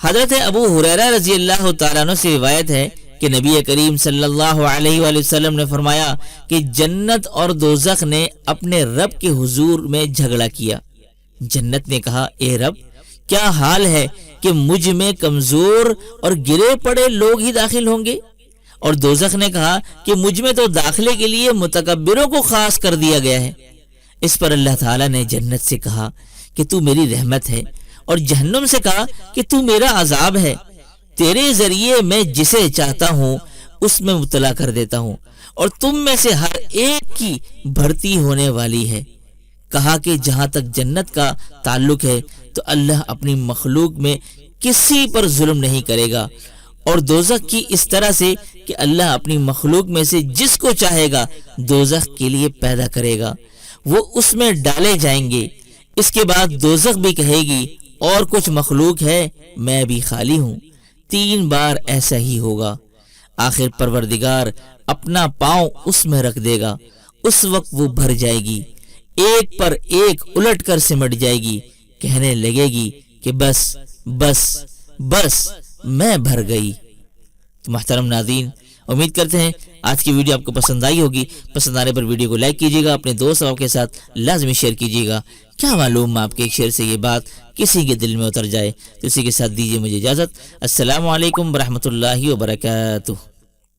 حضرت ابو ہریرہ رضی اللہ تعالیٰ عنہ سے روایت ہے کہ نبی کریم صلی اللہ علیہ وآلہ وسلم نے فرمایا کہ جنت اور دوزخ نے اپنے رب کے حضور میں جھگڑا کیا۔ جنت نے کہا، اے رب، کیا حال ہے کہ مجھ میں کمزور اور گرے پڑے لوگ ہی داخل ہوں گے؟ اور دوزخ نے کہا کہ مجھ میں تو داخلے کے لیے متکبروں کو خاص کر دیا گیا ہے۔ اس پر اللہ تعالیٰ نے جنت سے کہا کہ تو میری رحمت ہے، اور جہنم سے کہا کہ تو میرا عذاب ہے۔ تیرے ذریعے میں جسے چاہتا ہوں اس میں مبتلا کر دیتا ہوں، اور تم میں سے ہر ایک کی بھرتی ہونے والی ہے۔ کہا کہ جہاں تک جنت کا تعلق ہے تو اللہ اپنی مخلوق میں کسی پر ظلم نہیں کرے گا، اور دوزخ کی اس طرح سے کہ اللہ اپنی مخلوق میں سے جس کو چاہے گا دوزخ کے لیے پیدا کرے گا، وہ اس میں ڈالے جائیں گے۔ اس کے بعد دوزخ بھی کہے گی، اور کچھ مخلوق ہے، میں بھی خالی ہوں۔ 3 بار ایسا ہی ہوگا۔ آخر پروردگار اپنا پاؤں اس میں رکھ دے گا، اس وقت وہ بھر جائے گی، ایک پر ایک الٹ کر سمٹ جائے گی، کہنے لگے گی کہ بس بس بس میں بھر گئی۔ تو محترم ناظرین، امید کرتے ہیں آج کی ویڈیو آپ کو پسند آئی ہوگی۔ پسند آنے پر ویڈیو کو لائک کیجیے گا، اپنے دوست اور کے ساتھ لازمی شیئر کیجیے گا۔ کیا معلوم آپ کے ایک شیئر سے یہ بات کسی کے دل میں اتر جائے۔ تو اسی کے ساتھ دیجیے مجھے اجازت۔ السلام علیکم ورحمۃ اللہ وبرکاتہ۔